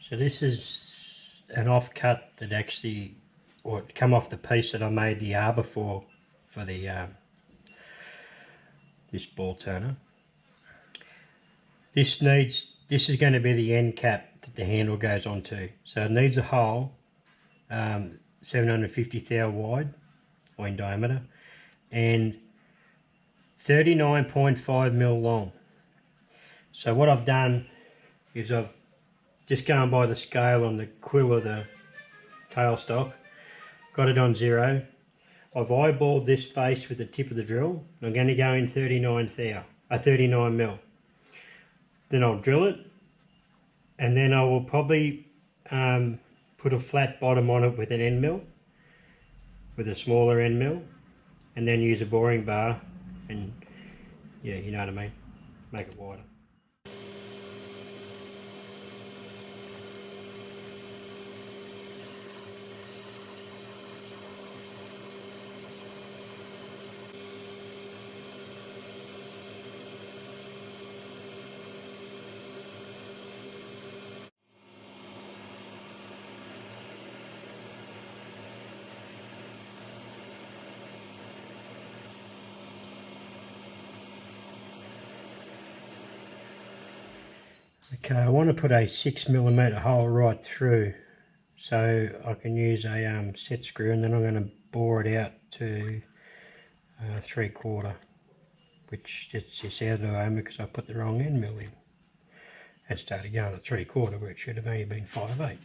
So this is an offcut that actually, or it come off the piece that I made the arbor for the this ball turner. This is going to be the end cap that the handle goes onto. So it needs a hole 750 thou wide or in diameter and 39.5 mil long. So what I've done is I've just gone by the scale on the quill of the tailstock, got it on 0. I've eyeballed this face with the tip of the drill. I'm going to go in 39 mil. Then I'll drill it, and then I will probably put a flat bottom on it with an end mill, with a smaller end mill, and then use a boring bar and, yeah, you know what I mean, make it wider. Okay, I want to put a 6mm hole right through so I can use a set screw, and then I'm going to bore it out to 3/4, which gets this out of the way because I put the wrong end mill in and started going at 3/4 where it should have only been 5/8.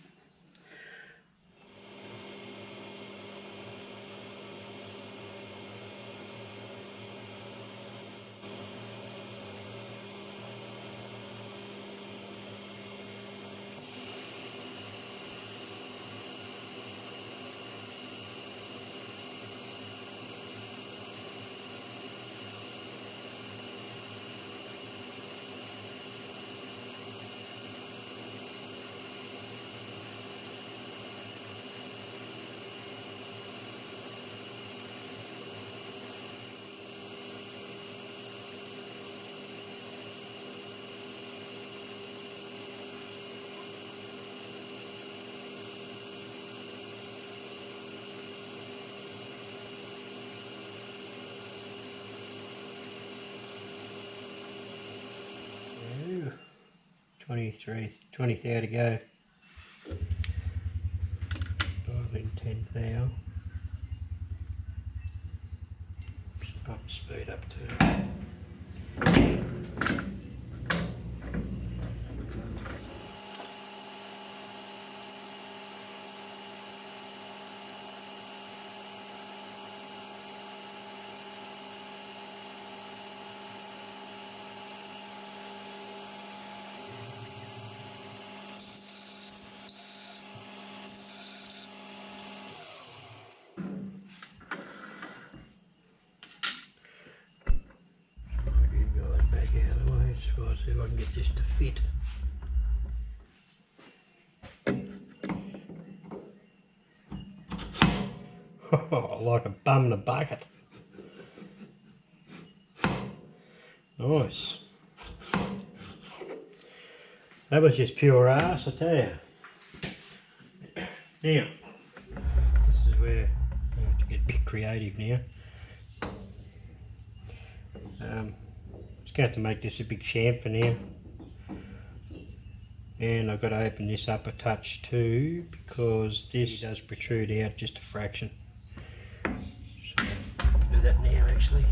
Ooh, 20 thou to go. Dial in 10 thou. Just pump the speed up too. I'll see if I can get this to fit. Like a bum in a bucket. Nice. That was just pure arse, I tell you. Now, this is where I have to get a bit creative now. Just going to make this a big chamfer now. And I've got to open this up a touch too because this does protrude out just a fraction. So I'll do that now actually.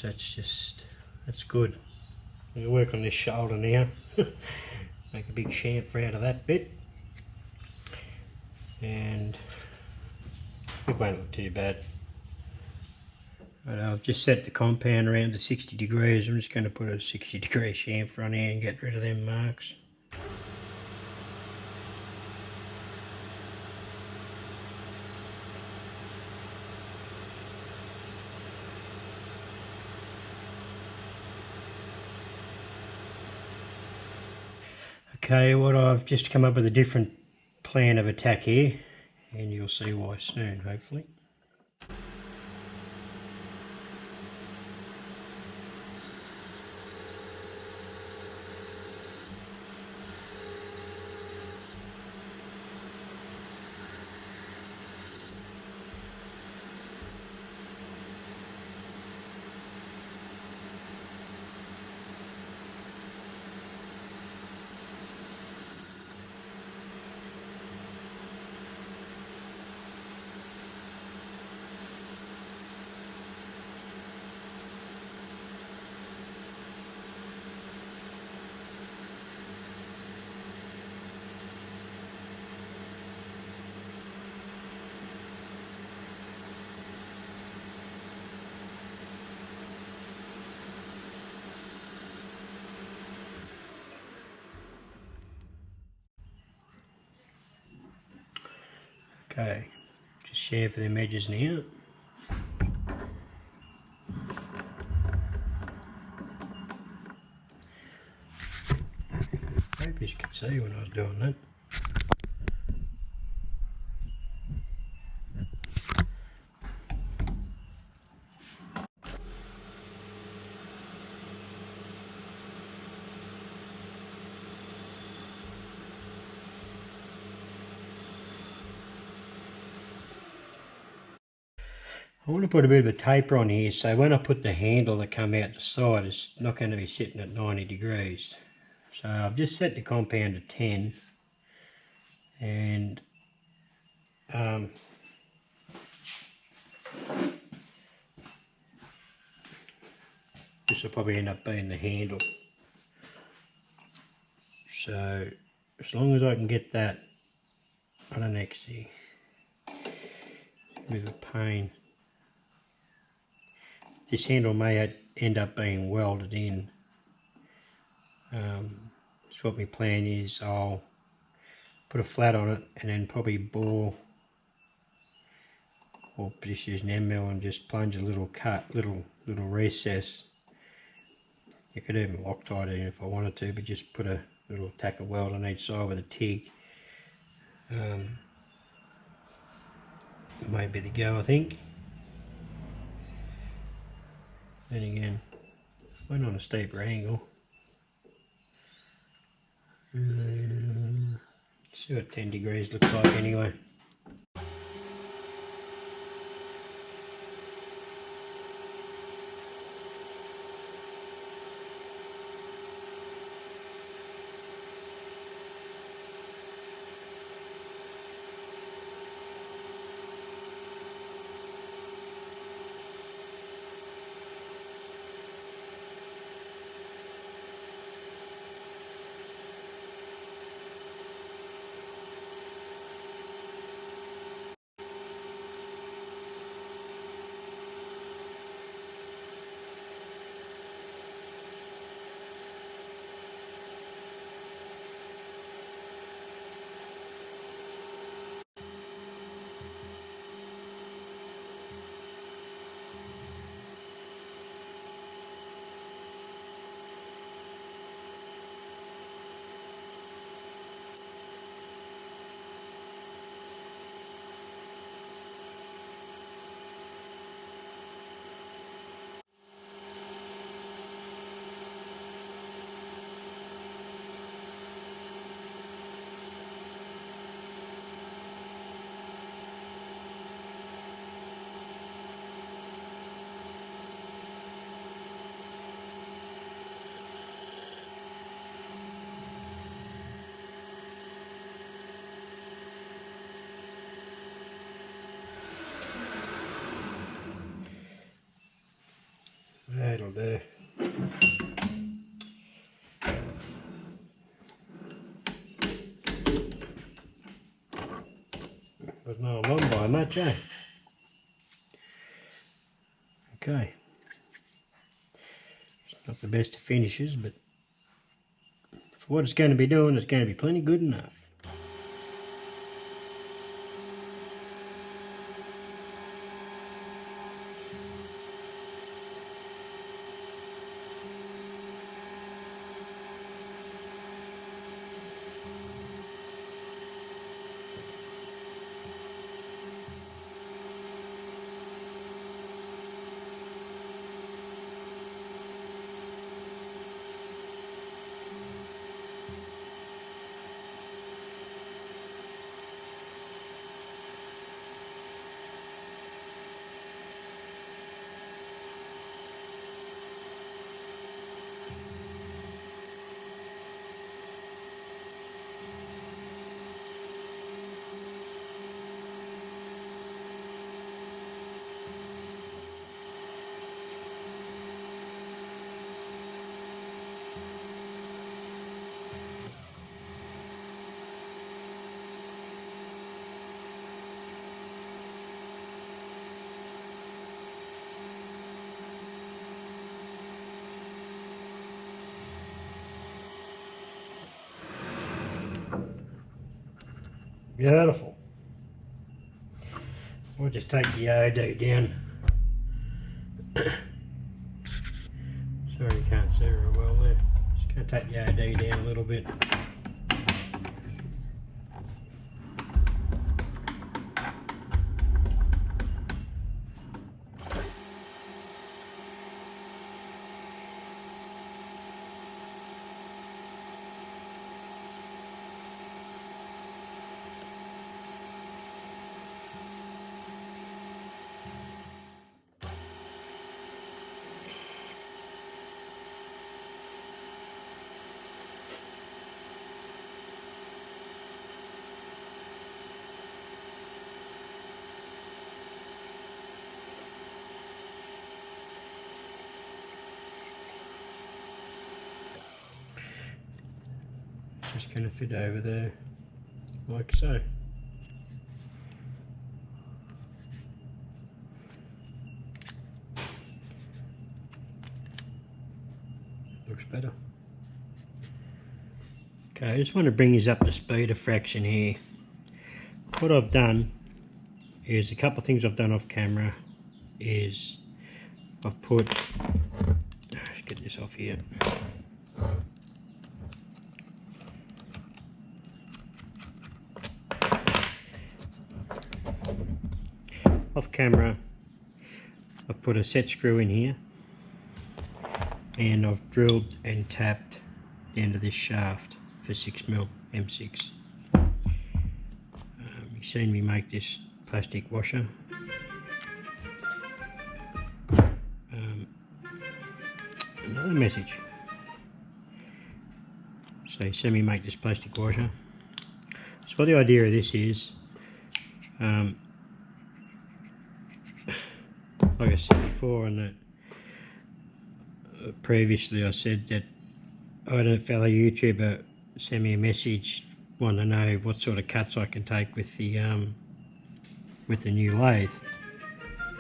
nice. That's good. We'll work on this shoulder now. Make a big chamfer out of that bit. And it won't look too bad. But I've just set the compound around to 60 degrees. I'm just going to put a 60-degree chamfer on here and get rid of them marks. Okay, what I've just come up with a different plan of attack here, and you'll see why soon, hopefully. Okay, just share for them edges now. I hope you could see when I was doing that. I want to put a bit of a taper on here so when I put the handle that come out the side, it's not going to be sitting at 90 degrees. So I've just set the compound to 10, and this will probably end up being the handle. So as long as I can get that on an X-ray, a bit of a pain. This handle may end up being welded in. So what my plan is, I'll put a flat on it and then probably bore, or just use an end mill and just plunge a little cut, little recess. You could even Loctite it in if I wanted to, but just put a little tack of weld on each side with a TIG. May be the go, I think. Then again, went on a steeper angle. See what 10 degrees looks like anyway. That'll do. But no, I'm on by much, eh? Okay. It's not the best of finishes, but for what it's going to be doing, it's going to be plenty good enough. Beautiful. We'll just take the OD down. Sorry you can't see her well there. Just going to take the OD down a little bit. Just going to fit over there, like so. Looks better. Okay, I just want to bring you up to speed a fraction here. What I've done is a couple of things I've done off camera is I've put, let's get this off here. Off camera, I've put a set screw in here and I've drilled and tapped the end of this shaft for 6mm M6. You've seen me make this plastic washer. Another message. So you see me make this plastic washer. So what the idea of this is, like I said before, and previously I said that I had a fellow YouTuber send me a message wanting to know what sort of cuts I can take with the new lathe,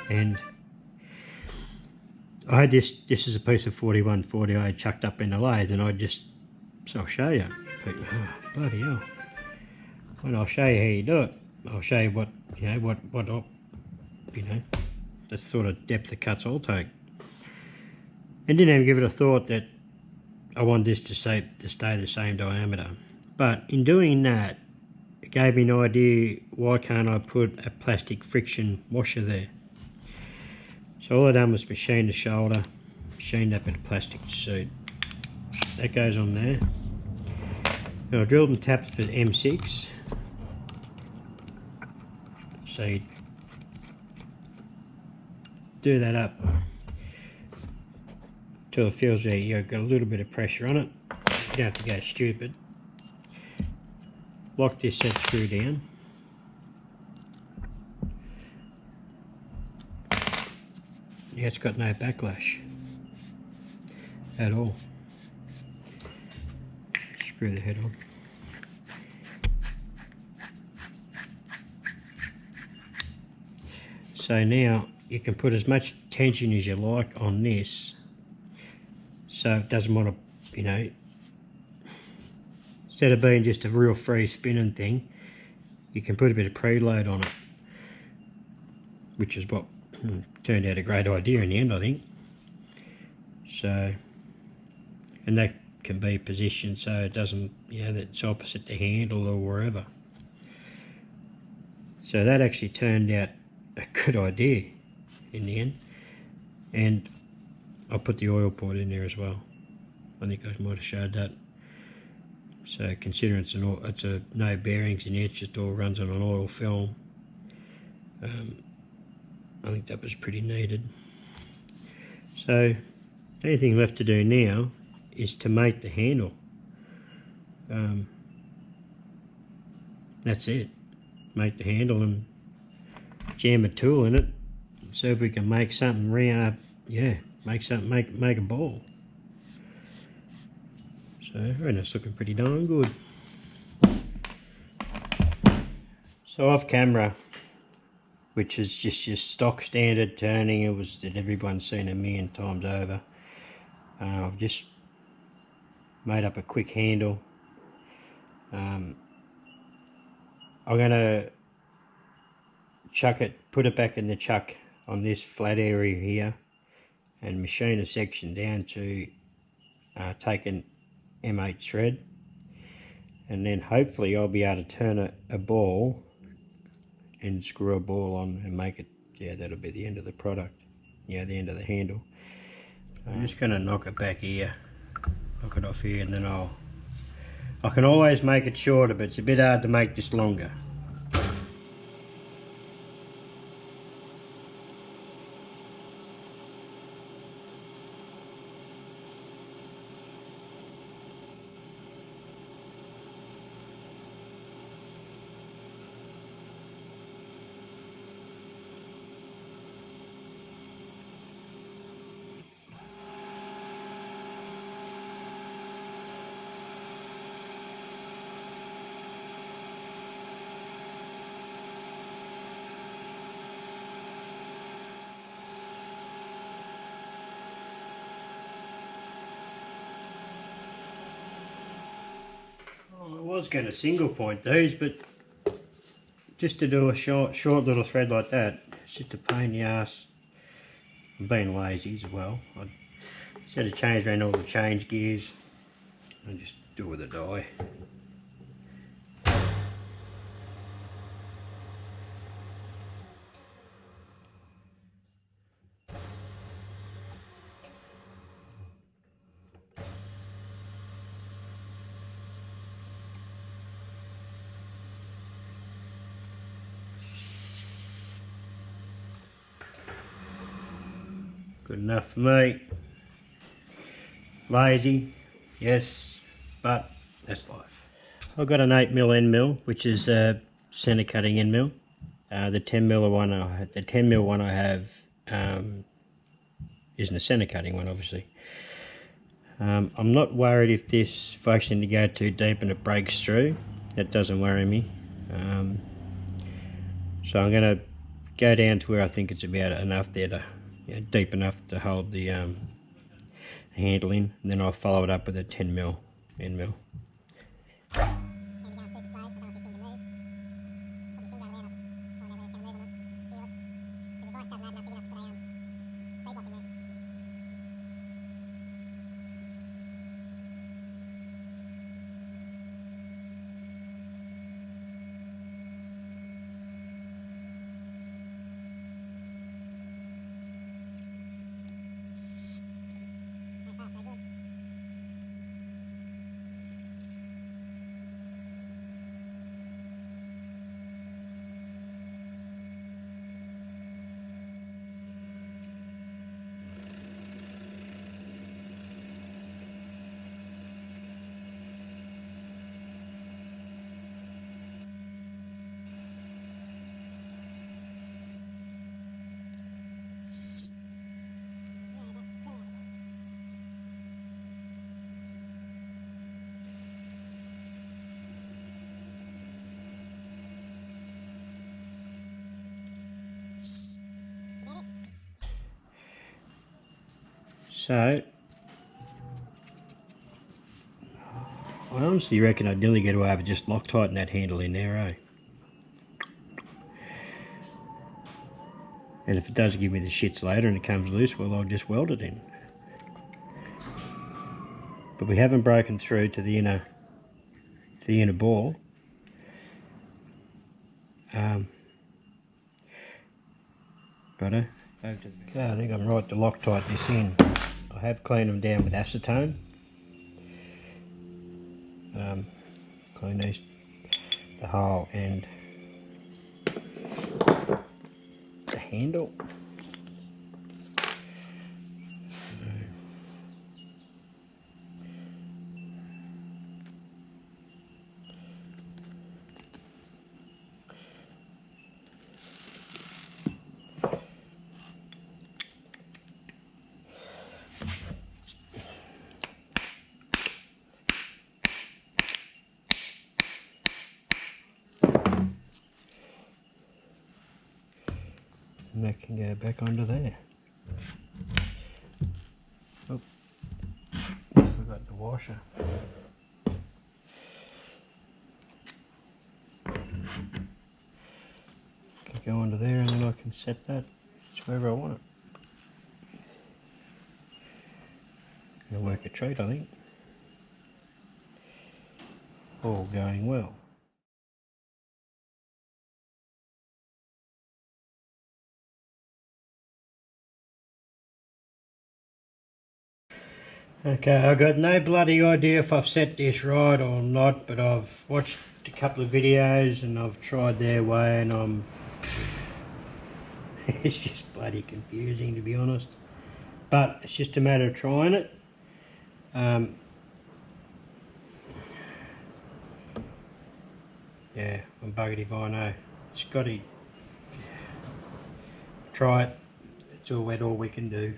and I had this is a piece of 4140 I had chucked up in the lathe, and so I'll show you. But, oh, bloody hell. Well, I'll show you how you do it. I'll show you what, the sort of depth of cuts I'll take. And didn't even give it a thought that I want this to stay the same diameter. But in doing that, it gave me an idea, why can't I put a plastic friction washer there? So all I done was machine the shoulder, machined up in a plastic suit. That goes on there. Now I drilled and tapped for M6. So you do that up till it feels like you've got a little bit of pressure on it. You don't have to go stupid. Lock this set screw down. Yeah, it's got no backlash. at all. Screw the head on. So now you can put as much tension as you like on this, so it doesn't want to, you know, instead of being just a real free spinning thing, you can put a bit of preload on it, which is what turned out a great idea in the end, I think. So, and that can be positioned so it doesn't, you know, that it's opposite the handle or wherever. So that actually turned out a good idea in the end. And I'll put the oil port in there as well. I think I might have showed that. So considering it's a no bearings in it, it just all runs on an oil film. I think that was pretty needed. So the only thing left to do now is to make the handle. That's it. Make the handle and jam a tool in it and see if we can make something round. Yeah, make a ball. So I reckon it's looking pretty darn good. So off camera, which is just your stock standard turning, it was that everyone's seen a million times over. I've just made up a quick handle. I'm gonna chuck it, put it back in the chuck on this flat area here, and machine a section down to take an M8 thread, and then hopefully I'll be able to turn a ball and screw a ball on and make it. Yeah, that'll be the end of the product. Yeah, the end of the handle. I'm just going to knock it back here, knock it off here, and then I can always make it shorter, but it's a bit hard to make this longer. I was going to single point these, but just to do a short little thread like that, it's just a pain in the ass. I'm being lazy as well. Instead of change around all the change gears, I just do it with a die. Good enough for me. Lazy, yes, but that's life. I've got an 8mm end mill, which is a centre cutting end mill. The 10mm one I have isn't a centre cutting one, obviously. I'm not worried if this functioning to go too deep and it breaks through. That doesn't worry me. So I'm going to go down to where I think it's about enough there to, you know, deep enough to hold the handle in, and then I'll follow it up with a 10mm end mill. So, I honestly reckon I'd nearly get away with just Loctiting that handle in there, eh? And if it does give me the shits later and it comes loose, well, I'll just weld it in. But we haven't broken through to the inner ball. Righto. Okay, I think I'm right to Loctite this in. I have cleaned them down with acetone. Clean the hole and the handle. And that can go back onto there. Oh, forgot the washer. Can go onto there and then I can set that to wherever I want it. Gonna work a treat, I think. All going well. Okay, I've got no bloody idea if I've set this right or not, but I've watched a couple of videos and I've tried their way and it's just bloody confusing, to be honest. But it's just a matter of trying it. Yeah, I'm buggered if I know. Scotty, try it. It's all we can do.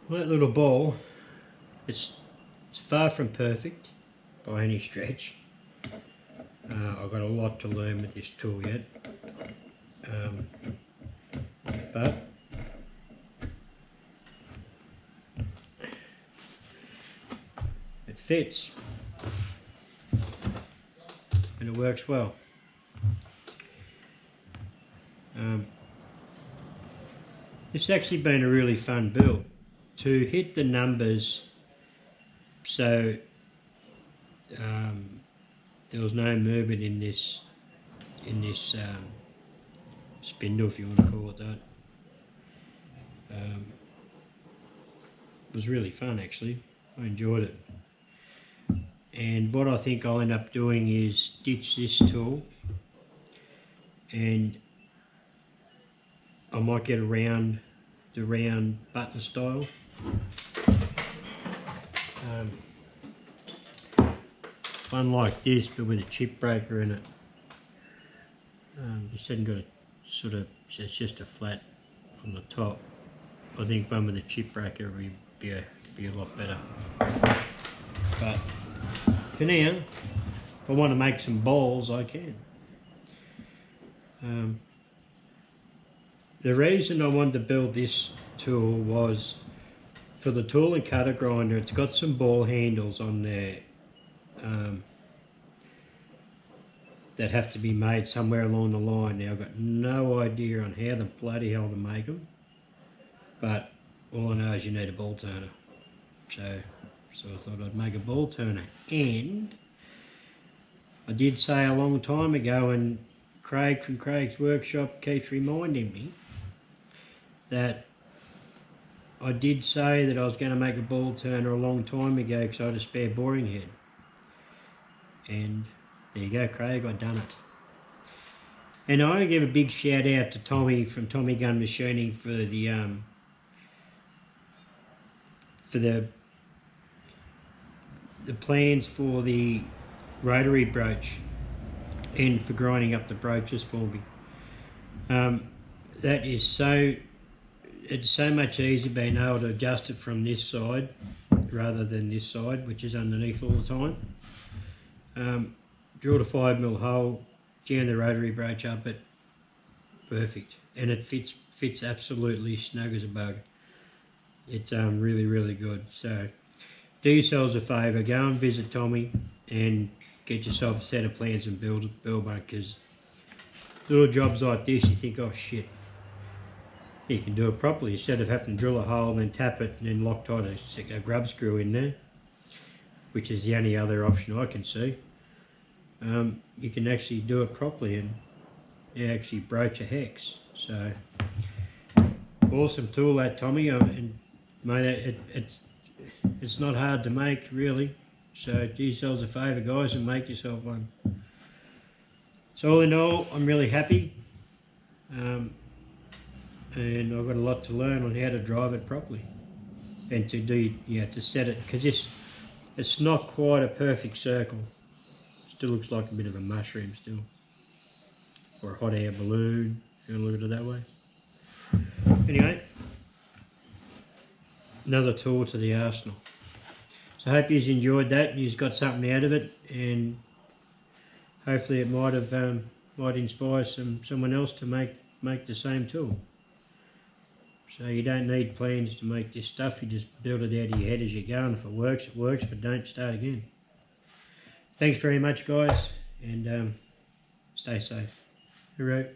Well, that little ball, it's far from perfect by any stretch. I've got a lot to learn with this tool yet, but it fits and it works well. It's actually been a really fun build to hit the numbers, so there was no movement in this spindle, if you want to call it that. It was really fun actually. I enjoyed it. And what I think I'll end up doing is ditch this tool, and I might get the round button style. One like this, but with a chip breaker in it. Just hasn't got a sort of, it's just a flat on the top. I think one with a chip breaker would be a lot better. But for now, if I want to make some balls, I can. The reason I wanted to build this tool was for the tool and cutter grinder. It's got some ball handles on there that have to be made somewhere along the line. Now I've got no idea on how the bloody hell to make them, but all I know is you need a ball turner. So I thought I'd make a ball turner, and I did say a long time ago, and Craig from Craig's Workshop keeps reminding me that I did say that I was going to make a ball turner a long time ago because I had a spare boring head. And there you go, Craig, I've done it. And I want to give a big shout out to Tommy from Tommy Gun Machining for the plans for the rotary broach and for grinding up the broaches for me. That is it's so much easier being able to adjust it from this side rather than this side, which is underneath all the time. Drilled a 5mm hole, jammed the rotary broach up it, perfect, and it fits absolutely snug as a bug. It's really, really good. So do yourselves a favour, go and visit Tommy and get yourself a set of plans and build one, because little jobs like this, you think, oh shit, you can do it properly instead of having to drill a hole and then tap it and then Loctite a grub screw in there, which is the only other option I can see. You can actually do it properly and actually broach a hex. So awesome tool that, Tommy, and mate, it's not hard to make really. So do yourselves a favour, guys, and make yourself one. So all in all, I'm really happy, and I've got a lot to learn on how to drive it properly and to do, to set it, because it's not quite a perfect circle. Still looks like a bit of a mushroom still, or a hot air balloon, if you want to look at it that way. Anyway, another tool to the arsenal. So I hope you enjoyed that and you've got something out of it, and hopefully it might inspire someone else to make the same tool. So you don't need plans to make this stuff, you just build it out of your head as you go, and if it works, it works. If it don't, start again. Thanks very much, guys, and stay safe. Hooroo.